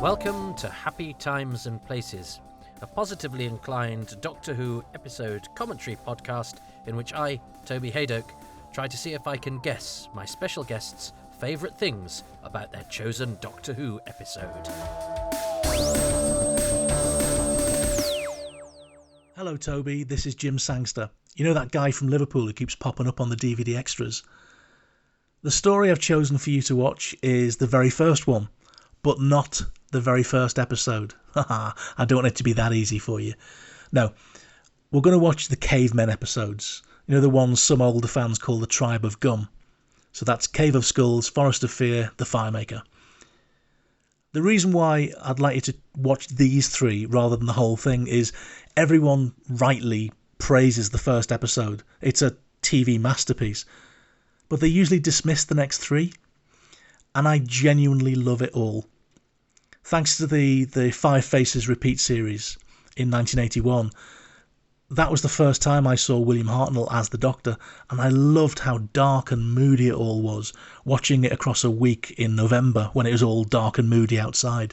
Welcome to Happy Times and Places, a positively inclined Doctor Who episode commentary podcast in which I, Toby Hadoke, try to see if I can guess my special guests' favourite things about their chosen Doctor Who episode. Hello Toby, this is Jim Sangster. You know that guy from Liverpool who keeps popping up on the DVD extras? The story I've chosen for you to watch is the very first one, but not the very first episode. Haha, I don't want it to be that easy for you. No, we're going to watch the Cavemen episodes. You know, the ones some older fans call the Tribe of Gum. So that's Cave of Skulls, Forest of Fear, The Firemaker. The reason why I'd like you to watch these three rather than the whole thing is everyone rightly praises the first episode. It's a TV masterpiece. But they usually dismiss the next three. And I genuinely love it all. Thanks to the Five Faces repeat series in 1981, that was the first time I saw William Hartnell as the Doctor, and I loved how dark and moody it all was, watching it across a week in November when it was all dark and moody outside.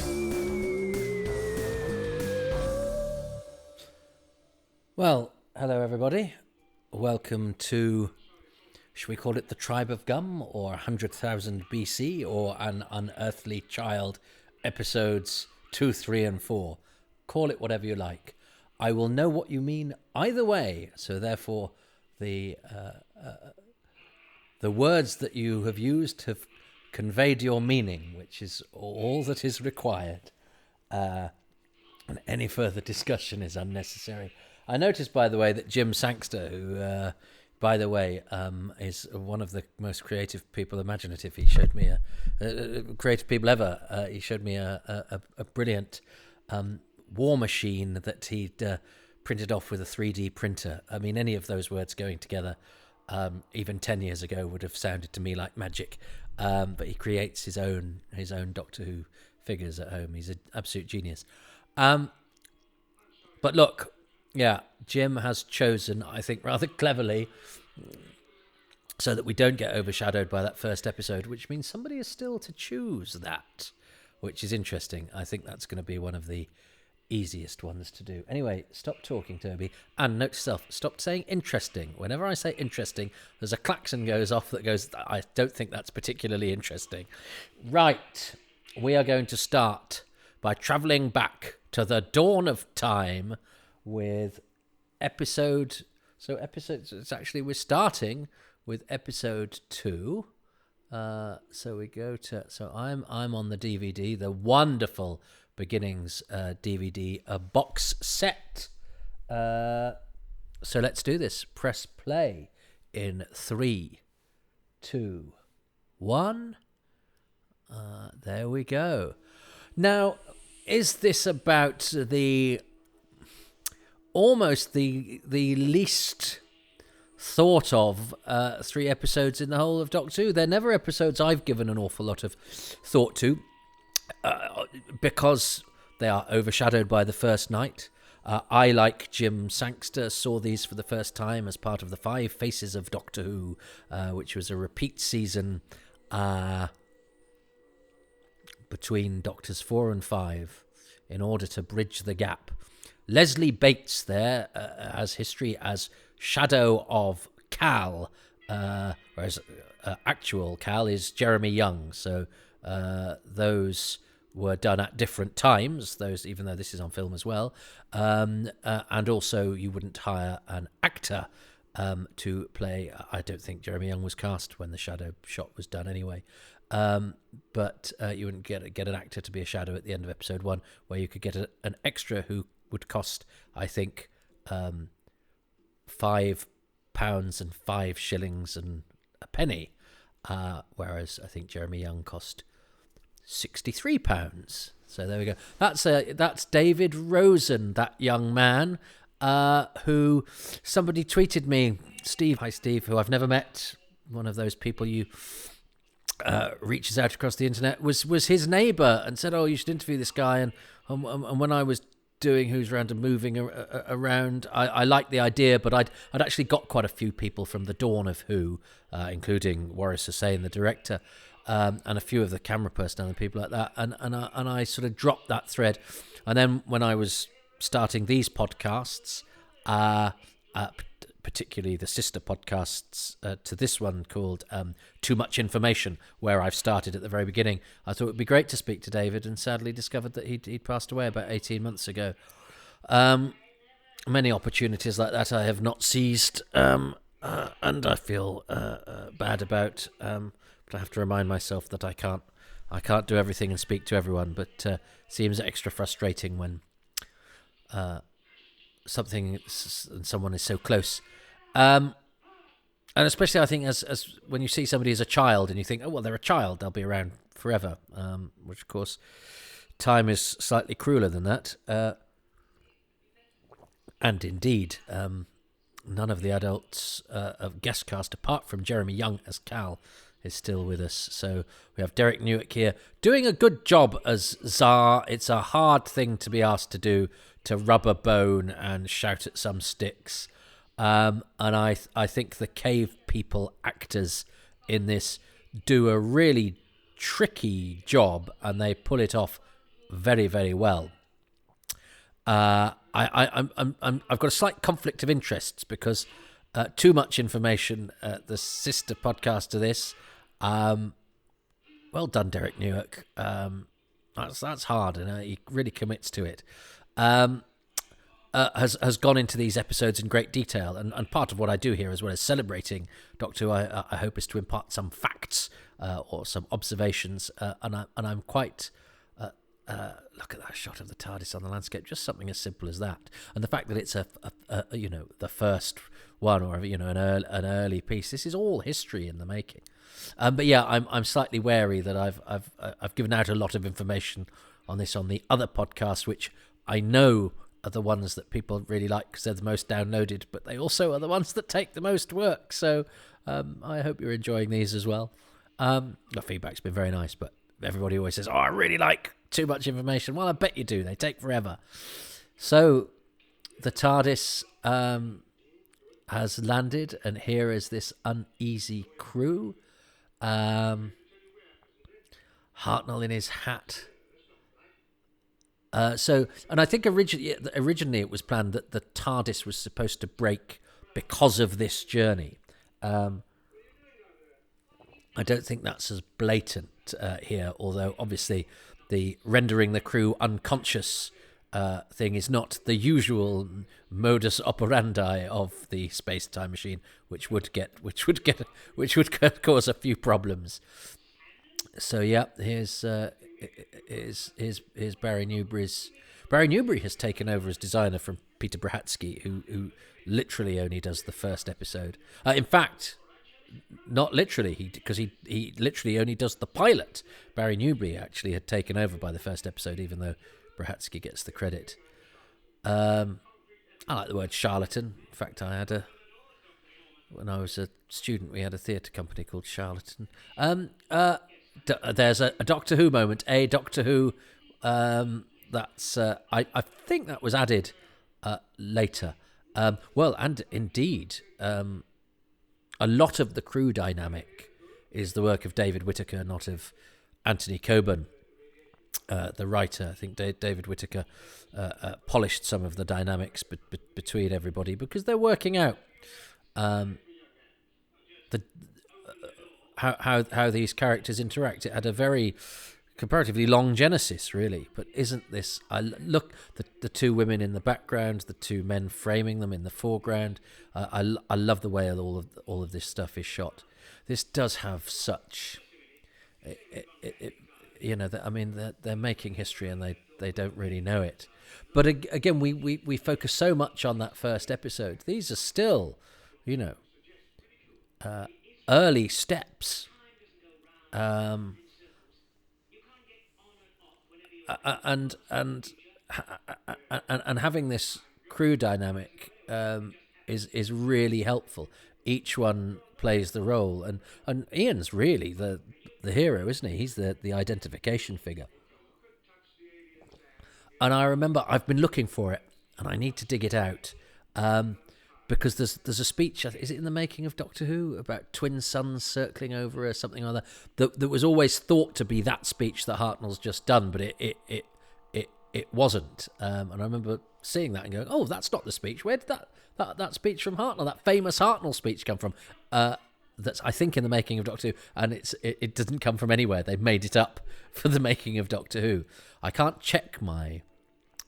Well, hello everybody. Welcome to, should we call it the Tribe of Gum, or 100,000 BC, or An Unearthly Child, episodes 2, 3 and 4. Call it whatever you like. I will know what you mean either way, so therefore the words that you have used have conveyed your meaning, which is all that is required. And any further discussion is unnecessary. I noticed, by the way, that Jim Sangster, who, by the way, is one of the most creative people imaginative. He showed me creative people ever. He showed me a brilliant war machine that he'd printed off with a 3D printer. I mean, any of those words going together, even 10 years ago, would have sounded to me like magic. But he creates his own Doctor Who figures at home. He's an absolute genius. But look, yeah, Jim has chosen, I think, rather cleverly, so that we don't get overshadowed by that first episode, which means somebody is still to choose that, which is interesting. I think that's going to be one of the easiest ones to do. Anyway, stop talking, Toby, and note to self, stop saying interesting. Whenever I say interesting, there's a klaxon goes off that goes, I don't think that's particularly interesting. Right, we are going to start by travelling back to the dawn of time with episode, it's actually, we're starting with episode 2. So we go to, so I'm on the DVD, the wonderful Beginnings DVD, a box set. So let's do this. Press play in 3, 2, 1. There we go. Now, is this about almost the least thought of 3 episodes in the whole of Doctor Who? They're never episodes I've given an awful lot of thought to, because they are overshadowed by the first night. I, like Jim Sangster, saw these for the first time as part of the Five Faces of Doctor Who, which was a repeat season between Doctors 4 and 5 in order to bridge the gap. Leslie Bates there has history as Shadow of Cal, whereas actual Cal is Jeremy Young. So those were done at different times, those, even though this is on film as well. And also you wouldn't hire an actor to play. I don't think Jeremy Young was cast when the Shadow shot was done anyway. But you wouldn't get an actor to be a Shadow at the end of episode 1, where you could get an extra who would cost, I think, £5 and 5 shillings and a penny, whereas I think Jeremy Young cost £63. So there we go. That's David Rosen, that young man, who somebody tweeted me, Steve, hi Steve, who I've never met, one of those people you reaches out across the internet, was his neighbour, and said, oh, you should interview this guy. And when I was doing Who's Round and moving around, I liked the idea, but I'd actually got quite a few people from the dawn of Who, including Waris Hussein, the director, and a few of the camera personnel and people like that. And I sort of dropped that thread. And then when I was starting these podcasts, particularly the sister podcasts to this one called Too Much Information, where I've started at the very beginning, I thought it would be great to speak to David, and sadly discovered that he'd passed away about 18 months ago. Many opportunities like that I have not seized, and I feel bad about. But I have to remind myself that I can't do everything and speak to everyone. But seems extra frustrating when someone is so close, and especially I think as when you see somebody as a child and you think, oh well, they're a child, they'll be around forever, which of course time is slightly crueler than that. And indeed, none of the adults of guest cast, apart from Jeremy Young as Cal, is still with us. So we have Derek Newick here, doing a good job as Tsar. It's a hard thing to be asked to do, to rub a bone and shout at some sticks. And I think the cave people actors in this do a really tricky job, and they pull it off very, very well. I've got a slight conflict of interests because Too Much Information, the sister podcast to this, well done, Derek Newick. That's hard, and he really commits to it. Has gone into these episodes in great detail, and part of what I do here, as well as celebrating Doctor Who, I hope is to impart some facts or some observations, and I'm quite. Look at that shot of the TARDIS on the landscape, just something as simple as that, and the fact that it's a the first one, or an early piece. This is all history in the making. But yeah, I'm slightly wary that I've given out a lot of information on this on the other podcasts, which I know are the ones that people really like because they're the most downloaded, but they also are the ones that take the most work. So I hope you're enjoying these as well. The feedback's been very nice, but everybody always says, "Oh, I really like Too Much Information." Well, I bet you do. They take forever. So the TARDIS has landed, and here is this uneasy crew. Hartnell in his hat. And I think originally it was planned that the TARDIS was supposed to break because of this journey. I don't think that's as blatant here, although obviously the rendering the crew unconscious thing is not the usual modus operandi of the space-time machine, which would cause a few problems. So yeah, here's Barry Newbury's. Barry Newbury has taken over as designer from Peter Brahatsky, who literally only does the first episode. In fact, not literally, because he literally only does the pilot. Barry Newbury actually had taken over by the first episode, even though Brahatsky gets the credit. I like the word charlatan. In fact, when I was a student, we had a theatre company called Charlatan. There's a Doctor Who moment, a Doctor Who. That's I think that was added later. Well, and indeed, a lot of the crew dynamic is the work of David Whittaker, not of Anthony Coburn, the writer. I think David Whittaker polished some of the dynamics between everybody because they're working out how these characters interact. It had a very comparatively long genesis, really, but isn't this? Look, the two women in the background, the two men framing them in the foreground. I love the way all of this stuff is shot. This does have such, they're making history and they don't really know it. But again, we focus so much on that first episode. These are still, early steps. And having this crew dynamic is really helpful. Each one plays the role, and Ian's really the hero, isn't he? He's the identification figure. And I remember I've been looking for it, and I need to dig it out. because there's a speech, is it in the making of Doctor Who, about twin suns circling over or something or other, that was always thought to be that speech that Hartnell's just done, but it wasn't. And I remember seeing that and going, oh, that's not the speech. Where did that speech from Hartnell, that famous Hartnell speech, come from? That's, I think, in the making of Doctor Who, and it doesn't come from anywhere. They've made it up for the making of Doctor Who. I can't check my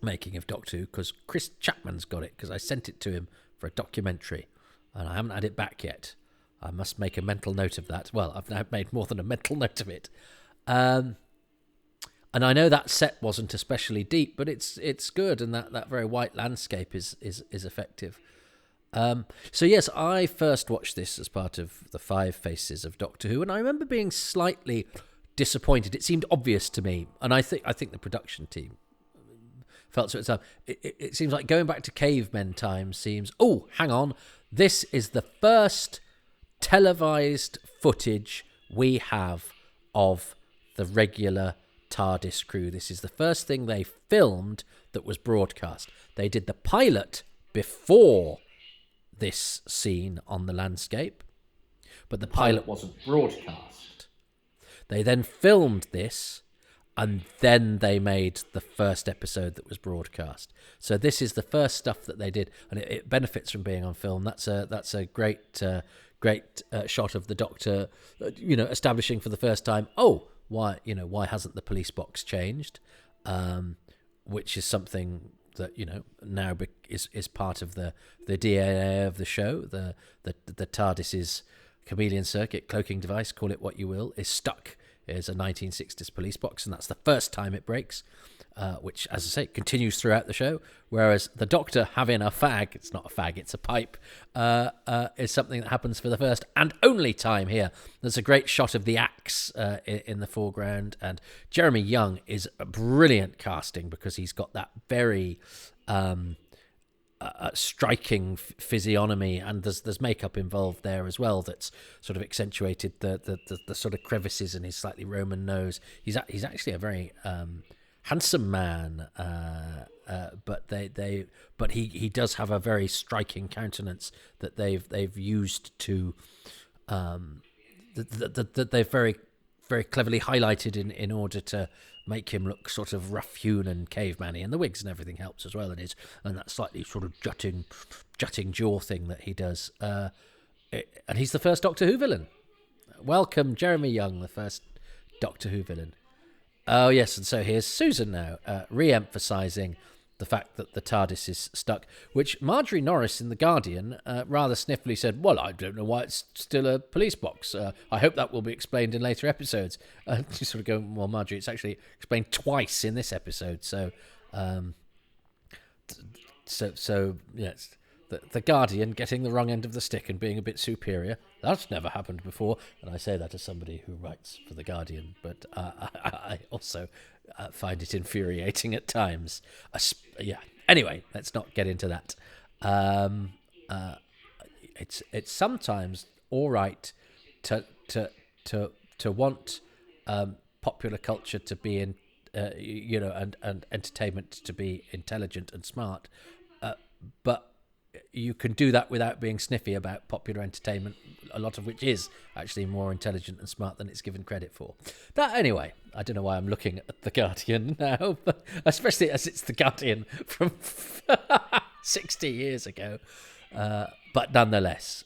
making of Doctor Who because Chris Chapman's got it, because I sent it to him for a documentary, and I haven't had it back yet. I must make a mental note of that. Well, I've now made more than a mental note of it. And I know that set wasn't especially deep, but it's good, and that very white landscape is effective. So yes, I first watched this as part of the 5 Faces of Doctor Who, and I remember being slightly disappointed. It seemed obvious to me, and I think the production team felt so at the time. It seems like going back to cavemen times seems, oh, hang on, this is the first televised footage we have of the regular TARDIS crew. This is the first thing they filmed that was broadcast. They did the pilot before this scene on the landscape, but the pilot wasn't broadcast. They then filmed this, and then they made the first episode that was broadcast. So this is the first stuff that they did, and it benefits from being on film. That's a great shot of the Doctor, establishing for the first time, oh, why hasn't the police box changed? Which is something that now is part of the DNA of the show. The TARDIS's chameleon circuit, cloaking device, call it what you will, is stuck. Is a 1960s police box, and that's the first time it breaks, which, as I say, continues throughout the show. Whereas the Doctor having a fag, it's not a fag, it's a pipe, is something that happens for the first and only time here. There's a great shot of the axe in the foreground, and Jeremy Young is a brilliant casting because he's got that very striking physiognomy, and there's makeup involved there as well that's sort of accentuated the sort of crevices in his slightly Roman nose. He's actually a very handsome man, but he does have a very striking countenance that they've used to that they've very very cleverly highlighted in order to make him look sort of rough-hewn and caveman-y, and the wigs and everything helps as well, and that slightly sort of jutting jaw thing that he does. And he's the first Doctor Who villain. Welcome, Jeremy Young, the first Doctor Who villain. Oh, yes, and so here's Susan now, re-emphasising the fact that the TARDIS is stuck, which Marjorie Norris in The Guardian rather sniffily said, well, I don't know why it's still a police box. I hope that will be explained in later episodes. She's sort of going, well, Marjorie, it's actually explained twice in this episode. So yes, the Guardian getting the wrong end of the stick and being a bit superior. That's never happened before. And I say that as somebody who writes for The Guardian, but I also find it infuriating at times. Yeah. Anyway, let's not get into that. It's sometimes all right to want popular culture to be in, and entertainment to be intelligent and smart, but you can do that without being sniffy about popular entertainment, a lot of which is actually more intelligent and smart than it's given credit for. That, anyway, I don't know why I'm looking at The Guardian now, but especially as it's The Guardian from 60 years ago. But nonetheless,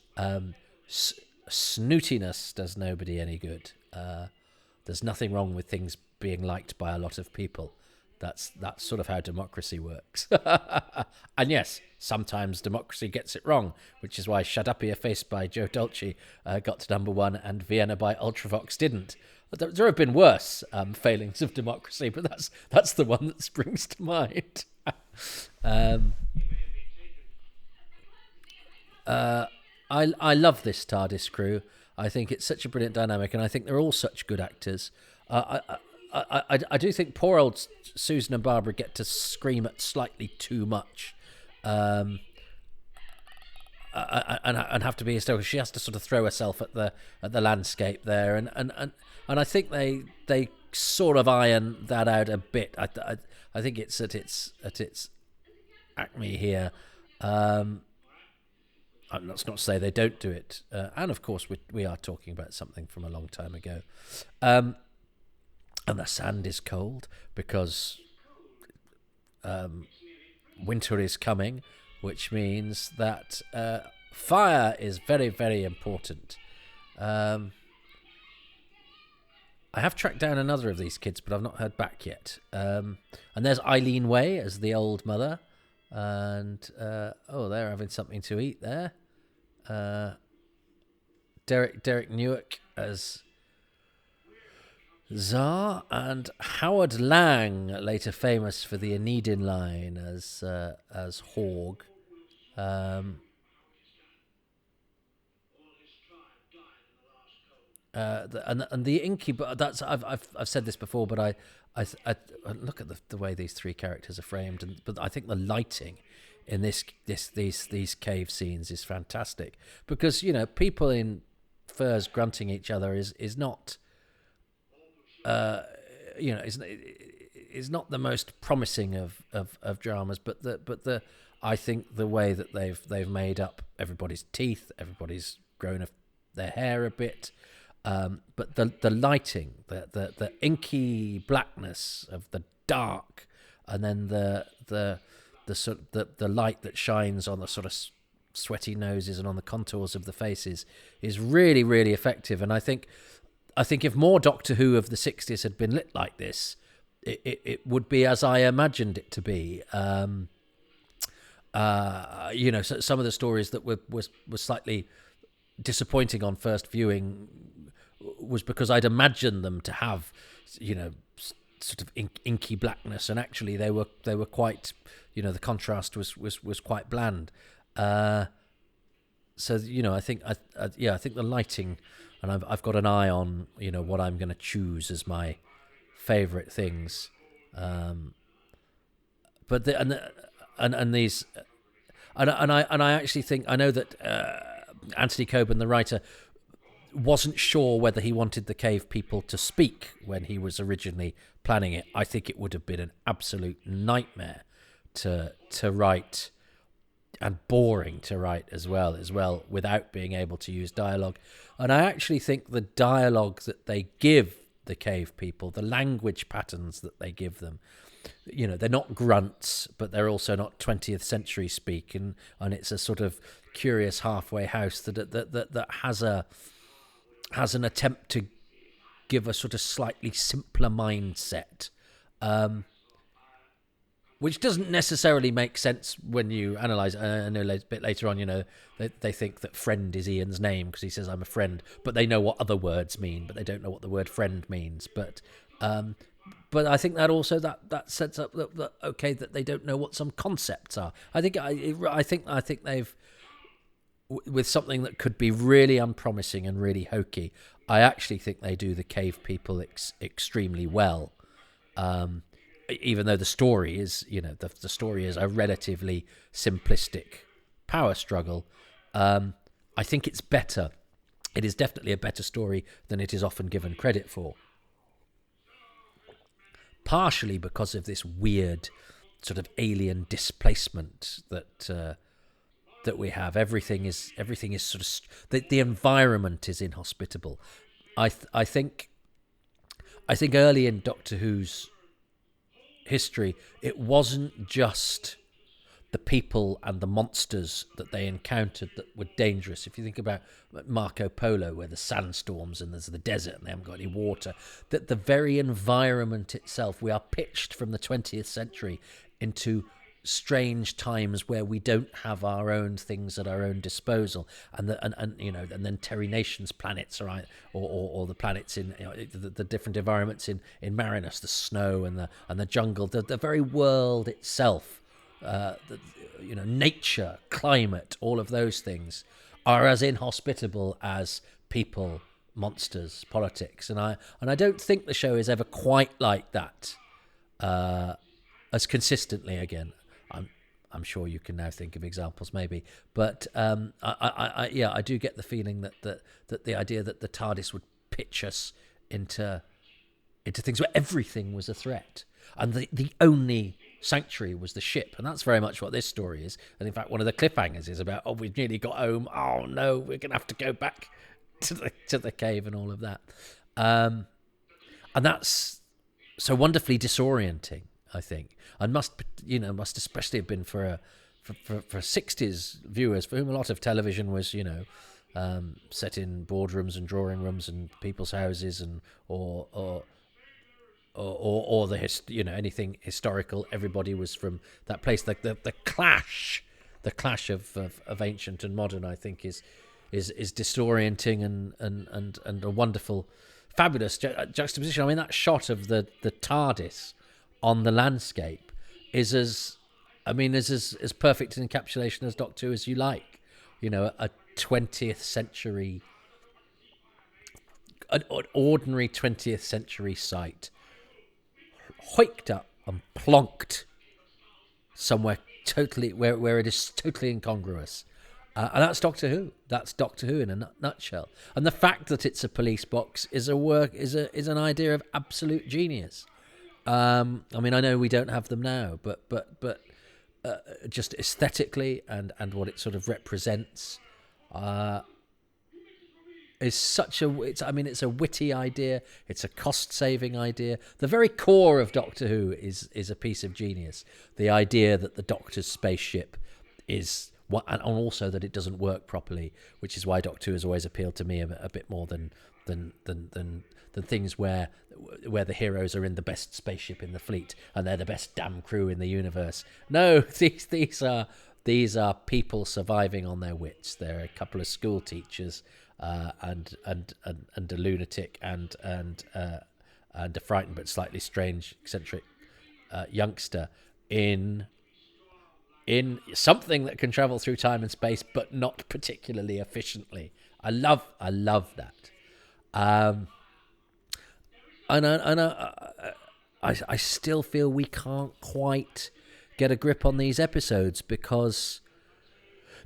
snootiness does nobody any good. There's nothing wrong with things being liked by a lot of people. That's sort of how democracy works. And yes, sometimes democracy gets it wrong, which is why Shut Up Your Face by Joe Dolce got to #1 and Vienna by Ultravox didn't. There have been worse failings of democracy, but that's the one that springs to mind. I love this TARDIS crew. I think it's such a brilliant dynamic, and I think they're all such good actors. I do think poor old Susan and Barbara get to scream at slightly too much, and have to be hysterical. She has to sort of throw herself at the landscape there, and I think they sort of iron that out a bit. I think it's at its acme here. That's not to say they don't do it, and of course we are talking about something from a long time ago, and the sand is cold because winter is coming, which means that fire is very, very important. I have tracked down another of these kids, but I've not heard back yet. And there's Eileen Way as the old mother. And, they're having something to eat there. Derek Newark as Tsar. And Howard Lang, later famous for the Anedin line, as Hogg. And the inky, but that's I've said this before, but I look at the way these three characters are framed, but I think the lighting in these cave scenes is fantastic, because people in furs grunting each other is not is not the most promising of dramas, but the I think the way that they've made up everybody's teeth, everybody's grown their hair a bit. But the lighting, the inky blackness of the dark, and then the light that shines on the sort of sweaty noses and on the contours of the faces is really, really effective. And I think if more Doctor Who of the 60s had been lit like this, it would be as I imagined it to be. So some of the stories that were slightly disappointing on first viewing was because I'd imagined them to have, sort of inky blackness, and actually they were quite, the contrast was quite bland. I think the lighting, and I've got an eye on what I'm going to choose as my favourite things. But these, and I actually think, I know that Anthony Coburn, the writer, wasn't sure whether he wanted the cave people to speak when he was originally planning it. I think it would have been an absolute nightmare to write, and boring to write as well, without being able to use dialogue. And I actually think the dialogue that they give the cave people, the language patterns that they give them, they're not grunts, but they're also not 20th century speak, and it's a sort of curious halfway house that has an attempt to give a sort of slightly simpler mindset, which doesn't necessarily make sense when you analyse it. I know a bit later on, they think that friend is Ian's name because he says, I'm a friend, but they know what other words mean, but they don't know what the word friend means. But I think that also that sets up that they don't know what some concepts are. I think they've, with something that could be really unpromising and really hokey, I actually think they do the cave people extremely well. Even though the story is, the story is a relatively simplistic power struggle, I think it's better. It is definitely a better story than it is often given credit for. Partially because of this weird sort of alien displacement that we have. Everything is sort of the environment is inhospitable. I think early in Doctor Who's history, it wasn't just the people and the monsters that they encountered that were dangerous. If you think about Marco Polo, where there's sandstorms and there's the desert and they haven't got any water, that the very environment itself, we are pitched from the 20th century into strange times where we don't have our own things at our own disposal, and then Terry Nation's planets, right, or the planets in the different environments in Marinus, the snow and the jungle, the very world itself, nature, climate, all of those things are as inhospitable as people, monsters, politics, and I don't think the show is ever quite like that, as consistently. Again, I'm sure you can now think of examples, maybe, but I do get the feeling that the idea that the TARDIS would pitch us into things where everything was a threat, and the only sanctuary was the ship, and that's very much what this story is. And in fact, one of the cliffhangers is about, we've nearly got home. Oh no, we're gonna have to go back to the cave and all of that. And that's so wonderfully disorienting, I think, and must especially have been for 60s viewers for whom a lot of television was, set in boardrooms and drawing rooms and people's houses, and or anything historical. Everybody was from that place. The clash of ancient and modern, I think, is disorienting and a wonderful, fabulous juxtaposition. I mean, that shot of the TARDIS on the landscape is as perfect an encapsulation as Doctor Who as you like. A 20th century, an ordinary 20th century site, hoiked up and plonked somewhere totally where it is totally incongruous. And that's Doctor Who. That's Doctor Who in a nutshell. And the fact that it's a police box is an idea of absolute genius. I know we don't have them now, but just aesthetically and what it sort of represents is such a. It's a witty idea. It's a cost-saving idea. The very core of Doctor Who is a piece of genius. The idea that the Doctor's spaceship is. And also that it doesn't work properly, which is why Doctor Who has always appealed to me a bit more than things where the heroes are in the best spaceship in the fleet and they're the best damn crew in the universe. No, these are people surviving on their wits. They're a couple of school teachers and a lunatic and a frightened but slightly strange, eccentric youngster in something that can travel through time and space, but not particularly efficiently. I love that. I still feel we can't quite get a grip on these episodes, because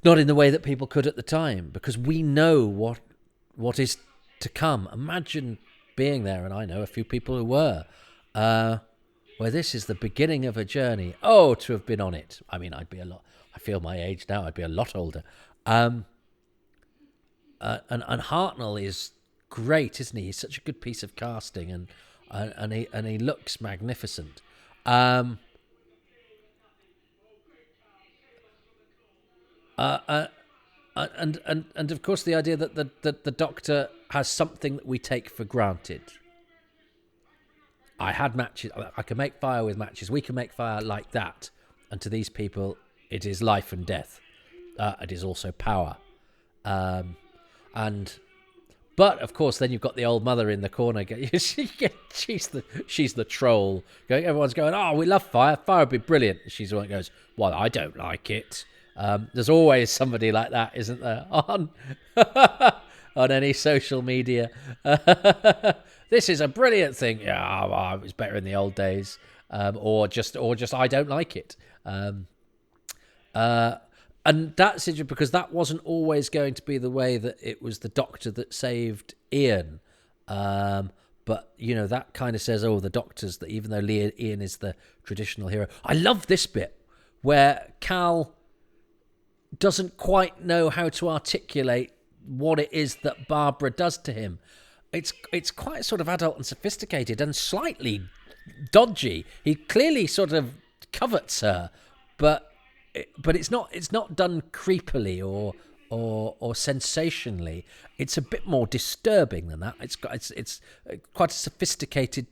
not in the way that people could at the time, because we know what is to come. Imagine being there, and I know a few people who were, where this is the beginning of a journey. Oh, to have been on it. I mean, I feel my age now, I'd be a lot older. And Hartnell is great, isn't he? He's such a good piece of casting, and he looks magnificent. And of course the idea that the Doctor has something that we take for granted. I had matches. I can make fire with matches. We can make fire like that. And to these people, it is life and death. It is also power. But of course, then you've got the old mother in the corner. She's the troll. Everyone's going, oh, we love fire. Fire would be brilliant. She's the one that goes, well, I don't like it. There's always somebody like that, isn't there? On any social media. This is a brilliant thing. Yeah, well, it was better in the old days. Or just I don't like it. And that's interesting, because that wasn't always going to be the way that it was the Doctor that saved Ian. But, that kind of says, the Doctor's, that even though Ian is the traditional hero. I love this bit where Cal doesn't quite know how to articulate what it is that Barbara does to him. It's quite sort of adult and sophisticated and slightly dodgy. He clearly sort of covets her, but it's not done creepily or sensationally. It's a bit more disturbing than that. It's quite a sophisticated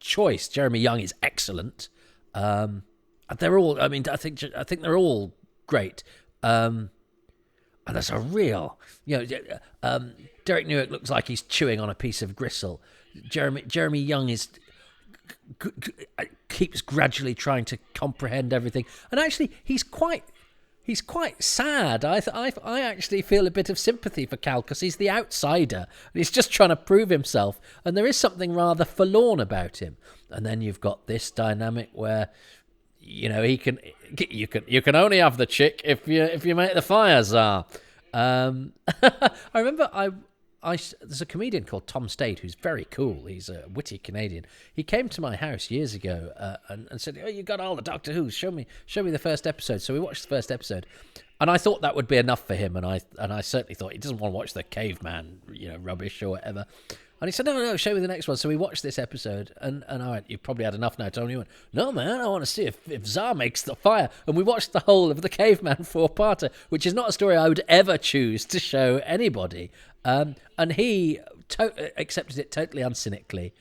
choice. Jeremy Young is excellent. And they're all. I mean, I think they're all great. And there's a real, Derek Newick looks like he's chewing on a piece of gristle. Jeremy Young keeps gradually trying to comprehend everything, and actually he's quite sad. I actually feel a bit of sympathy for Cal, because he's the outsider and he's just trying to prove himself, and there is something rather forlorn about him. And then you've got this dynamic where you can only have the chick if you make the fire czar. I remember there's a comedian called Tom Stade who's very cool. He's a witty Canadian. He came to my house years ago and said, "Oh, you got all the Doctor Who's. Show me the first episode." So we watched the first episode, and I thought that would be enough for him. And I certainly thought he doesn't want to watch the caveman, rubbish or whatever. And he said, no, show me the next one. So we watched this episode, and I went, "You've probably had enough now, Tony." He went, "No, man, I want to see if Tsar makes the fire." And we watched the whole of the Caveman four-parter, which is not a story I would ever choose to show anybody. And he accepted it totally uncynically.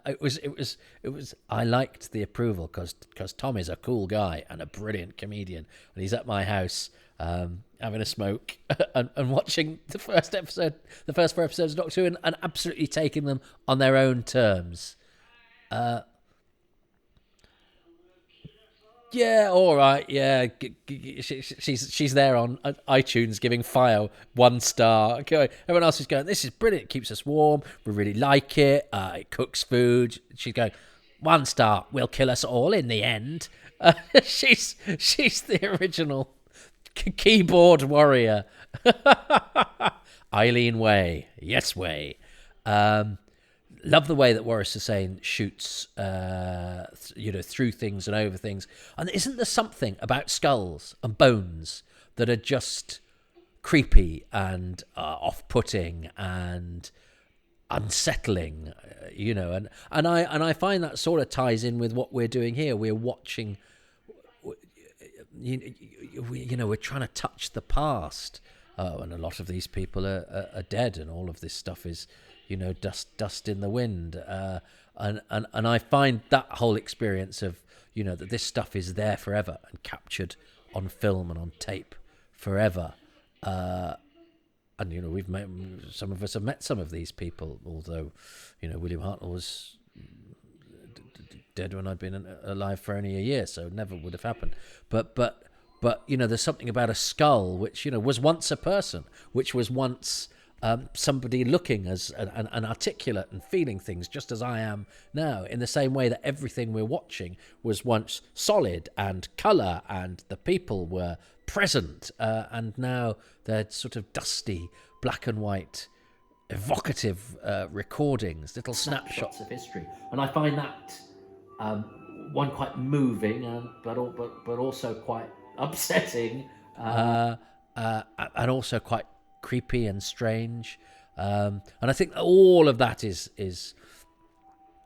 It was. I liked the approval because Tom is a cool guy and a brilliant comedian, and he's at my house having a smoke and watching the first four episodes of Doctor Who, and absolutely taking them on their own terms. Yeah, all right. Yeah, she's there on iTunes giving Fire 1 star. Everyone else is going, "This is brilliant. It keeps us warm. We really like it. It cooks food." She's going, "1 star. Will kill us all in the end." She's the original keyboard warrior. Eileen Way, yes way. Love the way that Waris Hussein shoots, through things and over things. And isn't there something about skulls and bones that are just creepy and off-putting and unsettling? And I find that sort of ties in with what we're doing here. We're watching. We're trying to touch the past, and a lot of these people are dead, and all of this stuff is, dust in the wind. And I find that whole experience of, that this stuff is there forever and captured on film and on tape forever. And we've met, some of us have met some of these people, although, William Hartnell was dead when I'd been alive for only a year, so never would have happened. But there's something about a skull which was once a person, which was once somebody looking as an articulate and feeling things just as I am now, in the same way that everything we're watching was once solid and colour and the people were present, and now they're sort of dusty black and white evocative recordings, little snapshots of history. And I find that one quite moving, but also quite upsetting, and also quite creepy and strange. And I think all of that is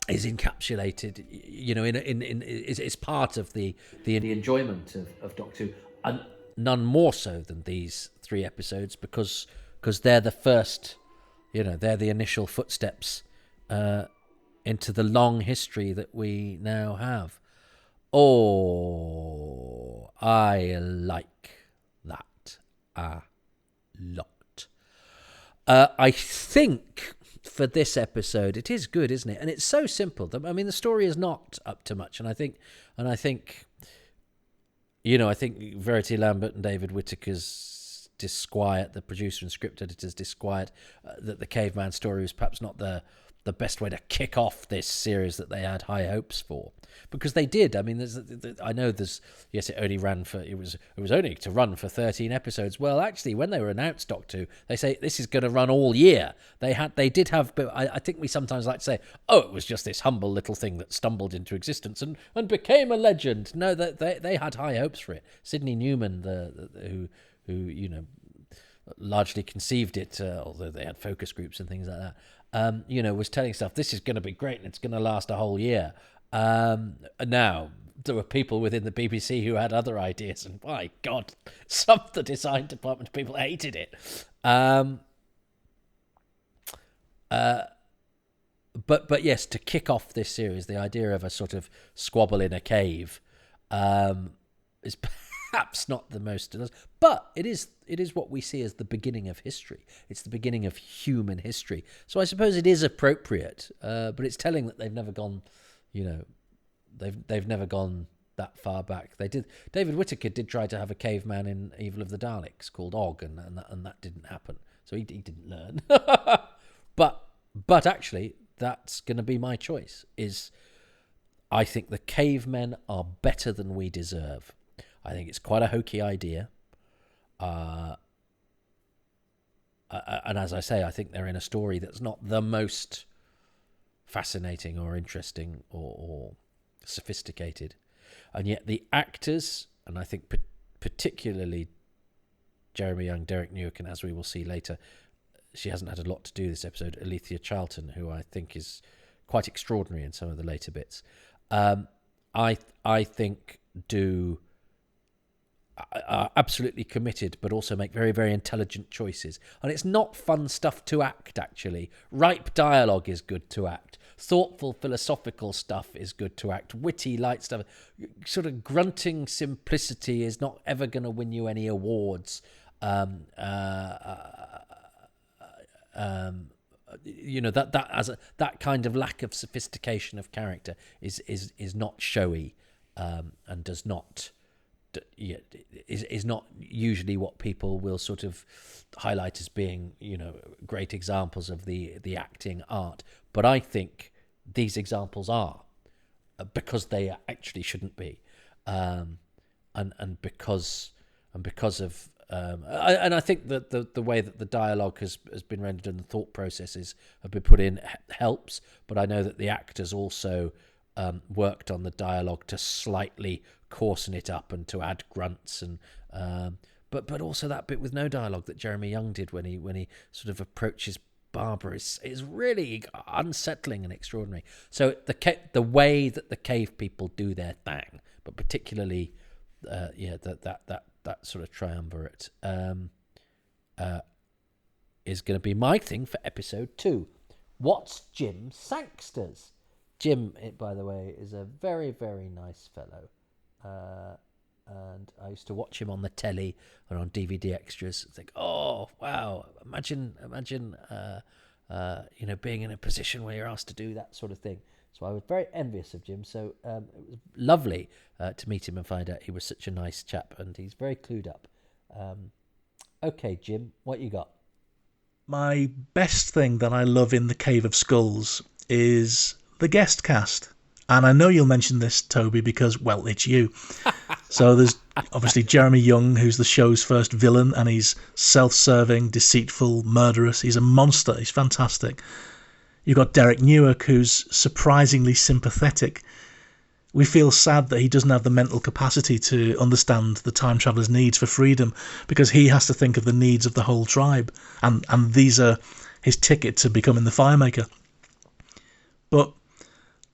encapsulated, is part of the enjoyment of Doctor Who, and none more so than these 3 episodes, because they're the first, they're the initial footsteps into the long history that we now have. Oh, I like that a lot. I think for this episode, it is good, isn't it? And it's so simple. I mean, the story is not up to much, and I think, Verity Lambert and David Whittaker's disquiet, the producer and script editor's disquiet, that the Caveman story was perhaps not the best way to kick off this series that they had high hopes for, because they did. I mean, it only ran for, it was only to run for 13 episodes. Well, actually, when they were announced Doctor Who, they say this is going to run all year. They did have, but I think we sometimes like to say, oh, it was just this humble little thing that stumbled into existence and became a legend. No, they had high hopes for it. Sidney Newman, who largely conceived it, although they had focus groups and things like that, was telling stuff, this is going to be great and it's going to last a whole year. Now, there were people within the BBC who had other ideas, and my God, some of the design department people hated it. But yes, to kick off this series, the idea of a sort of squabble in a cave is perhaps not the most, but it is what we see as the beginning of history. It's the beginning of human history. So I suppose it is appropriate, but it's telling that they've never gone, they've never gone that far back. They did. David Whittaker did try to have a caveman in Evil of the Daleks called Og, and that didn't happen. So he didn't learn. But actually, that's going to be my choice. I think the cavemen are better than we deserve. I think it's quite a hokey idea. and as I say, I think they're in a story that's not the most fascinating or interesting or sophisticated, and yet the actors, and I think particularly Jeremy Young, Derek Newark, and as we will see later, she hasn't had a lot to do this episode, Alethea Charlton, who I think is quite extraordinary in some of the later bits. I think are absolutely committed, but also make very, very intelligent choices. And it's not fun stuff to act, actually. Ripe dialogue is good to act. Thoughtful, philosophical stuff is good to act. Witty, light stuff. Sort of grunting simplicity is not ever going to win you any awards. That kind of lack of sophistication of character is not showy, and does not is not usually what people will sort of highlight as being, great examples of the acting art. But I think these examples are, because they actually shouldn't be, and because of. And I think that the way that the dialogue has been rendered and the thought processes have been put in helps. But I know that the actors also worked on the dialogue to slightly coarsen it up and to add grunts and but also that bit with no dialogue that Jeremy Young did when he sort of approaches Barbara is really unsettling and extraordinary. So the way that the cave people do their thing, but particularly that sort of triumvirate is going to be my thing for episode 2. What's Jim Sangster's? Jim, by the way, is a very, very nice fellow. And I used to watch him on the telly or on DVD extras. Think, oh wow! Imagine, being in a position where you're asked to do that sort of thing. So I was very envious of Jim. So it was lovely to meet him and find out he was such a nice chap, and he's very clued up. Okay, Jim, what you got? My best thing that I love in the Cave of Skulls is the guest cast. And I know you'll mention this, Toby, because, well, it's you. So there's obviously Jeremy Young, who's the show's first villain, and he's self-serving, deceitful, murderous. He's a monster. He's fantastic. You've got Derek Newark, who's surprisingly sympathetic. We feel sad that he doesn't have the mental capacity to understand the time traveler's needs for freedom, because he has to think of the needs of the whole tribe, and these are his ticket to becoming the Firemaker. But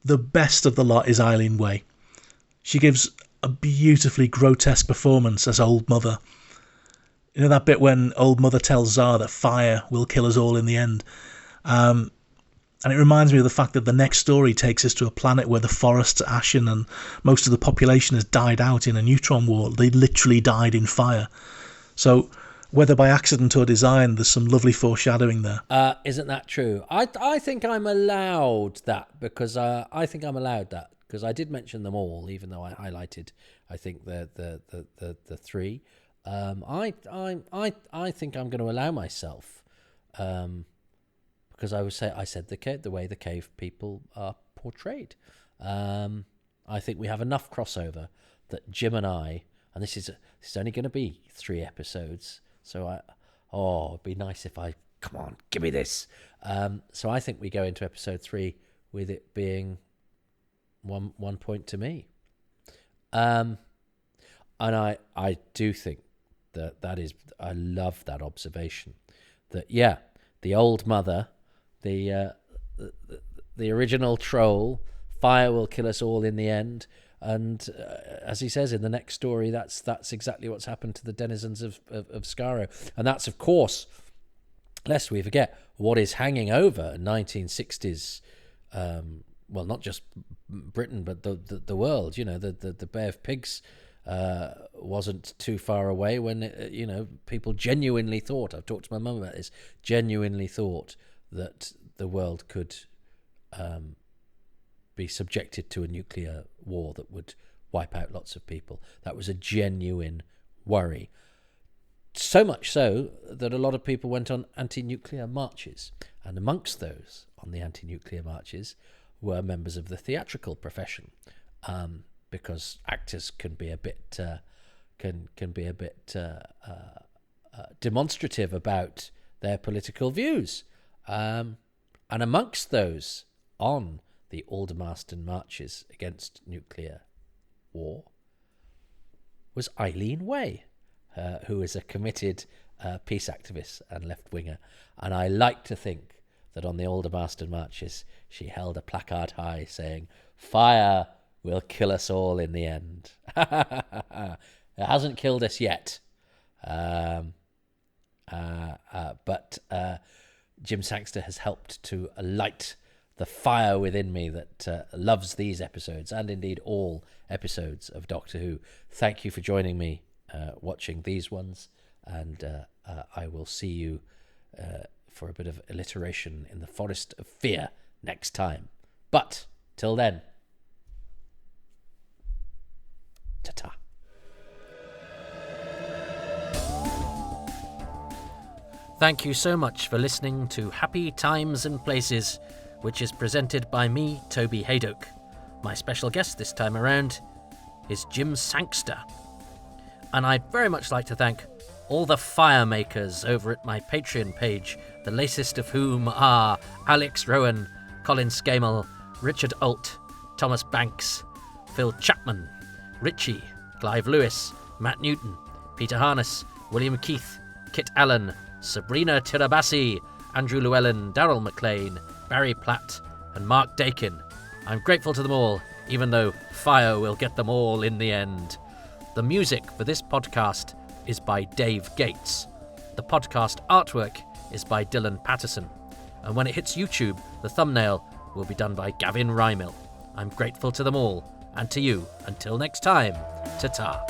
the best of the lot is Eileen Way. She gives a beautifully grotesque performance as Old Mother. You know that bit when Old Mother tells Zar that fire will kill us all in the end? And it reminds me of the fact that the next story takes us to a planet where the forests are ashen and most of the population has died out in a neutron war. They literally died in fire. So whether by accident or design, there's some lovely foreshadowing there. Isn't that true? I think I'm allowed that because I did mention them all, even though I highlighted I think the three. I think I'm going to allow myself, because I said the way the cave people are portrayed. I think we have enough crossover that Jim and I, and this is only going to be 3 episodes. So it'd be nice if come on, give me this. So I think we go into episode 3 with it being 1 point to me. And I do think that is, I love that observation that, the Old Mother, the original troll, fire will kill us all in the end. And as he says in the next story, that's exactly what's happened to the denizens of Skaro. And that's, of course, lest we forget, what is hanging over 1960s, well, not just Britain, but the world. The Bay of Pigs wasn't too far away when, people genuinely thought, I've talked to my mum about this, genuinely thought that the world could be subjected to a nuclear war that would wipe out lots of people. That was a genuine worry. So much so that a lot of people went on anti-nuclear marches. And amongst those on the anti-nuclear marches were members of the theatrical profession, because actors can be a bit demonstrative about their political views. And amongst those on the Aldermaston marches against nuclear war was Eileen Way, who is a committed peace activist and left-winger. And I like to think that on the Aldermaston marches she held a placard high saying, "Fire will kill us all in the end." It hasn't killed us yet. But Jim Sangster has helped to light the fire within me that loves these episodes, and indeed all episodes of Doctor Who. Thank you for joining me watching these ones, and I will see you for a bit of alliteration in the Forest of Fear next time. But till then, ta-ta. Thank you so much for listening to Happy Times and Places, which is presented by me, Toby Hadoke. My special guest this time around is Jim Sangster. And I'd very much like to thank all the fire makers over at my Patreon page, the latest of whom are Alex Rowan, Colin Skamel, Richard Alt, Thomas Banks, Phil Chapman, Richie, Clive Lewis, Matt Newton, Peter Harness, William Keith, Kit Allen, Sabrina Tirabassi, Andrew Llewellyn, Darryl McLean, Barry Platt, and Mark Dakin. I'm grateful to them all, even though fire will get them all in the end. The music for this podcast is by Dave Gates. The podcast artwork is by Dylan Patterson. And when it hits YouTube, the thumbnail will be done by Gavin Rymil. I'm grateful to them all, and to you. Until next time, ta-ta.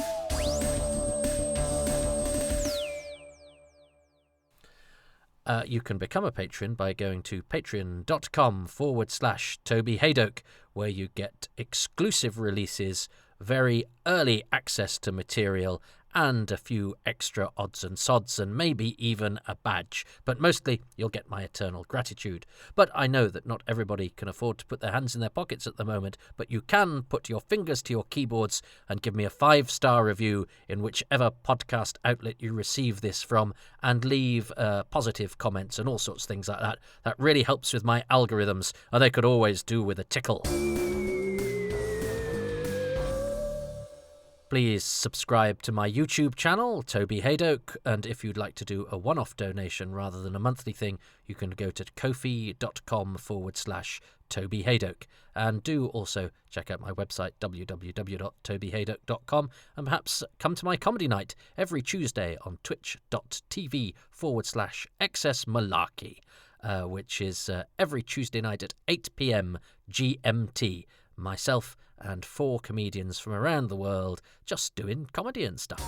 You can become a patron by going to patreon.com/Toby Hadoke, where you get exclusive releases, very early access to material, and a few extra odds and sods, and maybe even a badge. But mostly, you'll get my eternal gratitude. But I know that not everybody can afford to put their hands in their pockets at the moment, but you can put your fingers to your keyboards and give me a 5-star review in whichever podcast outlet you receive this from, and leave positive comments and all sorts of things like that. That really helps with my algorithms, and they could always do with a tickle. Please subscribe to my YouTube channel, Toby Hadoke, and if you'd like to do a one-off donation rather than a monthly thing, you can go to ko-fi.com/Toby Hadoke. And do also check out my website, www.tobyhadoke.com, and perhaps come to my comedy night every Tuesday on twitch.tv/Excess Malarkey, which is every Tuesday night at 8 p.m. GMT. Myself and 4 comedians from around the world just doing comedy and stuff.